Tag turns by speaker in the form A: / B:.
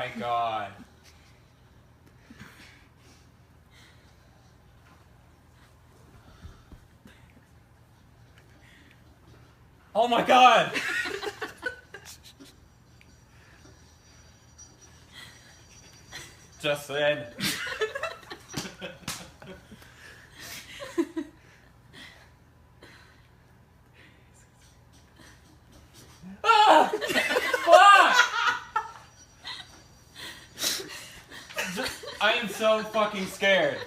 A: my god. Oh my god! Just then. Ah! Fuck! I am so fucking scared.